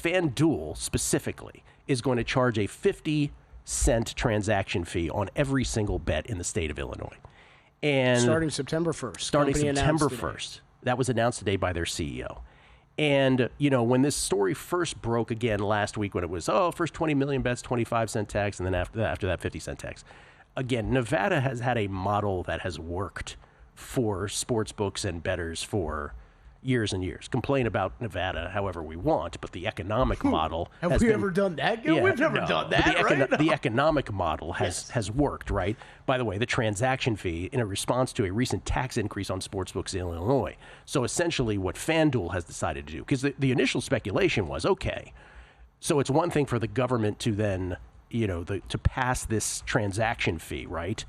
FanDuel specifically is going to charge a 50-cent transaction fee on every single bet in the state of Illinois. And starting September 1st. Starting September 1st. That was announced today by their CEO. And, when this story first broke again last week when it was, first 20 million bets, 25-cent tax, and then after that 50-cent tax. Again, Nevada has had a model that has worked for sportsbooks and bettors for years and years. Complain about Nevada however we want, but the economic model Have we ever done that? Yeah, we've never done that, right? The economic model has worked, right? By the way, the transaction fee in a response to a recent tax increase on sportsbooks in Illinois. So essentially what FanDuel has decided to do, because the initial speculation was, okay, so it's one thing for the government to then, to pass this transaction fee, right?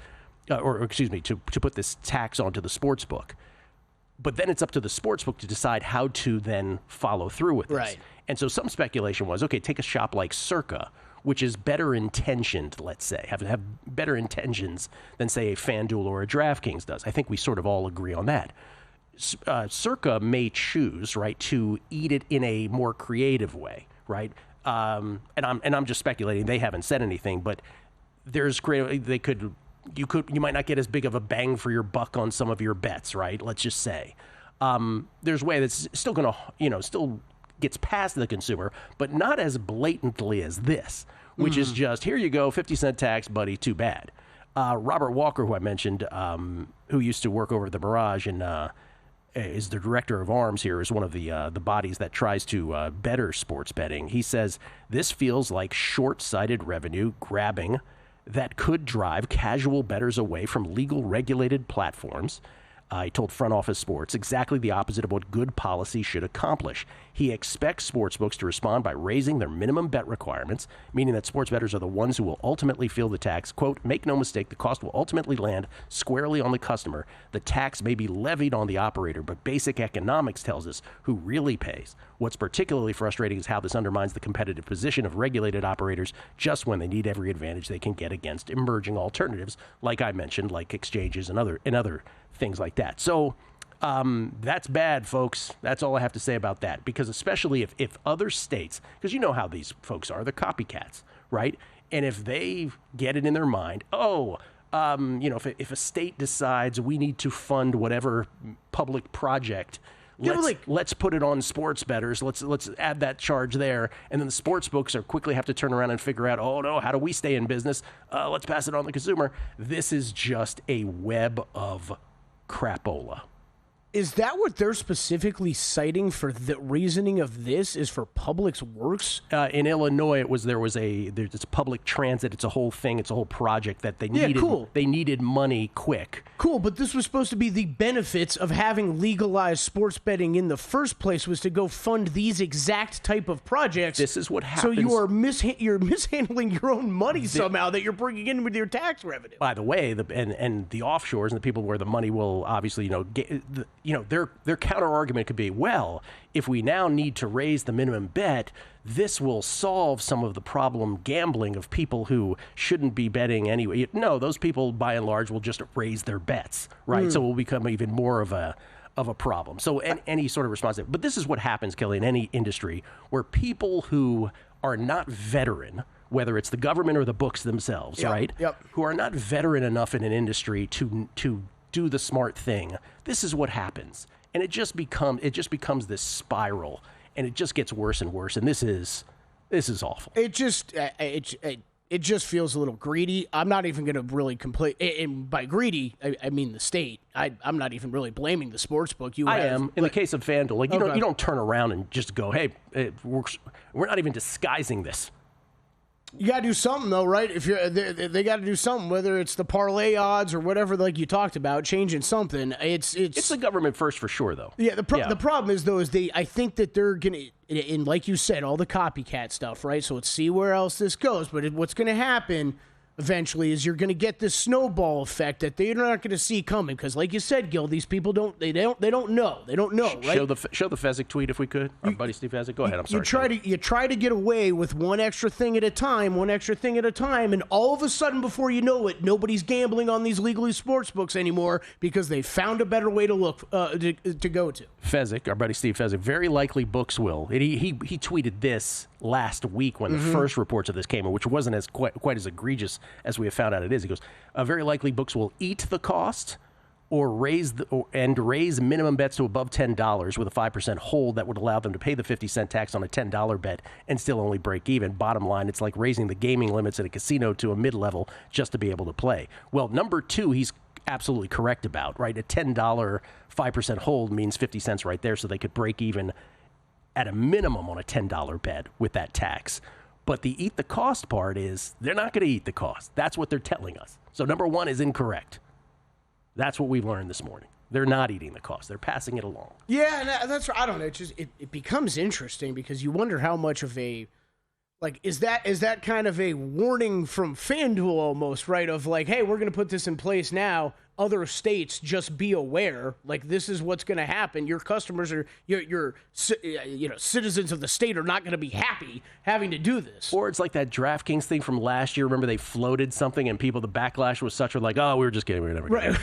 To put this tax onto the sportsbook. But then it's up to the sportsbook to decide how to then follow through with this. Right. And so some speculation was, okay, take a shop like Circa, which is better intentioned, let's say, have better intentions than, say, a FanDuel or a DraftKings does. I think we sort of all agree on that. Circa may choose, right, to eat it in a more creative way, right? And I'm just speculating. They haven't said anything, but there's great. You might not get as big of a bang for your buck on some of your bets, right? Let's just say. There's a way that's still going to, still gets past the consumer, but not as blatantly as this, which is just, here you go, 50-cent tax, buddy, too bad. Robert Walker, who I mentioned, who used to work over at the Mirage and is the director of arms here, is one of the bodies that tries to better sports betting. He says, this feels like short-sighted revenue grabbing that could drive casual bettors away from legal regulated platforms. He told Front Office Sports exactly the opposite of what good policy should accomplish. He expects sportsbooks to respond by raising their minimum bet requirements, meaning that sports bettors are the ones who will ultimately feel the tax. Quote, make no mistake, the cost will ultimately land squarely on the customer. The tax may be levied on the operator, but basic economics tells us who really pays. What's particularly frustrating is how this undermines the competitive position of regulated operators just when they need every advantage they can get against emerging alternatives, like I mentioned, like exchanges and other things like that. So that's bad, folks. That's all I have to say about that. Because especially if other states, because you know how these folks are, they're copycats, right? And if they get it in their mind, if a state decides we need to fund whatever public project, let's put it on sports bettors. Let's add that charge there. And then the sports books quickly have to turn around and figure out, oh no, how do we stay in business? Let's pass it on to the consumer. This is just a web of crapola. Is that what they're specifically citing for the reasoning of this is for public works? In Illinois, there's public transit. It's a whole thing. It's a whole project that they needed. Cool. They needed money quick. Cool, but this was supposed to be the benefits of having legalized sports betting in the first place, was to go fund these exact type of projects. This is what happens. So you're mishandling your own money somehow that you're bringing in with your tax revenue. By the way, the offshores and the people where the money will obviously their counter argument could be, well, if we now need to raise the minimum bet, this will solve some of the problem gambling of people who shouldn't be betting anyway. No, those people by and large will just raise their bets, right? So it will become even more of a problem. So any sort of response. But this is what happens, Kelly, in any industry where people who are not veteran, whether it's the government or the books themselves, right? Yep. Who are not veteran enough in an industry to do the smart thing. This is what happens. And it just becomes this spiral, and it just gets worse and worse. And this is awful. It just feels a little greedy. I'm not even going to really complain. And by greedy, I mean the state. I'm not even really blaming the sportsbook. I am. In the case of FanDuel, you don't turn around and just go, hey, we're not even disguising this. You got to do something, though, right? If they got to do something, whether it's the parlay odds or whatever, like you talked about, changing something. It's the government first for sure, though. Yeah. The problem is, though, I think that they're gonna, and like you said, all the copycat stuff, right? So let's see where else this goes. But what's going to happen? eventually is you're going to get this snowball effect that they're not going to see coming because, like you said, Gil, these people don't know. They don't know, right? Show the Fezzik tweet if we could. Our buddy Steve Fezzik. Go ahead. I'm sorry. You try to get away with one extra thing at a time, and all of a sudden, before you know it, nobody's gambling on these legally sports books anymore because they found a better way to look to go to. Fezzik, our buddy Steve Fezzik, very likely books will. He tweeted this last week when the first reports of this came in, which wasn't as quite as egregious as we have found out it is. He goes, very likely books will eat the cost or raise minimum bets to above $10 with a 5% hold that would allow them to pay the 50-cent tax on a $10 bet and still only break even. Bottom line, it's like raising the gaming limits at a casino to a mid-level just to be able to play. Well, number two, he's absolutely correct about, right? A $10 5% hold means 50 cents right there, so they could break even at a minimum on a $10 bet with that tax. But the eat the cost part is they're not going to eat the cost. That's what they're telling us. So number one is incorrect. That's what we've learned this morning. They're not eating the cost. They're passing it along. Yeah, and that's, I don't know. It becomes interesting because you wonder how much of a, like, is that kind of a warning from FanDuel almost, right? Of like, hey, we're going to put this in place now. Other states, just be aware. Like, this is what's going to happen. Your customers are your citizens of the state are not going to be happy having to do this. Or it's like that DraftKings thing from last year. Remember they floated something and the backlash was such. We're like, oh, we were just kidding. We were never going to.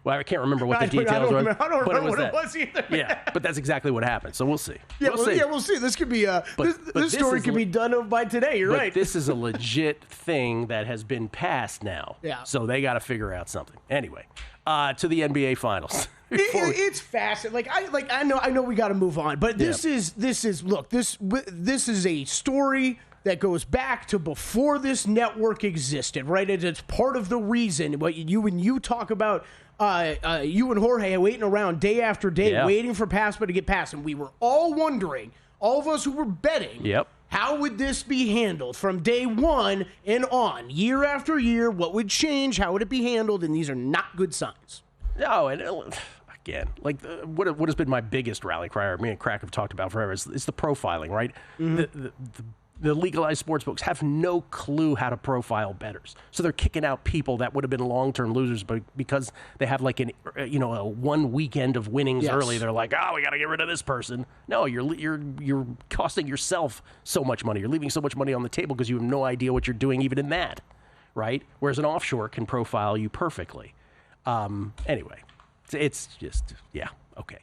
Well, I can't remember what the details were. I don't remember what it was either. Yeah, but that's exactly what happened. So we'll see. We'll see. This could be this story could be done by today. You're right. This is a legit thing that has been passed now. Yeah. So they got to figure out something. Anyway. To the NBA Finals. It's fascinating. I know we got to move on, but this is a story that goes back to before this network existed, right? It's part of the reason when you talk about you and Jorge waiting around day after day, waiting for PASPA to get passed, and we were all wondering, all of us who were betting. Yep. How would this be handled from day one and on, year after year? What would change? How would it be handled? And these are not good signs. No, and again, like what has been my biggest rally cry, me and Crack have talked about forever, is the profiling, right? Mm-hmm. The legalized sportsbooks have no clue how to profile bettors. So they're kicking out people that would have been long-term losers, but because they have like a one weekend of winnings early, they're like, oh, we got to get rid of this person. No, you're costing yourself so much money. You're leaving so much money on the table because you have no idea what you're doing even in that, right? Whereas an offshore can profile you perfectly. Anyway, it's just, okay.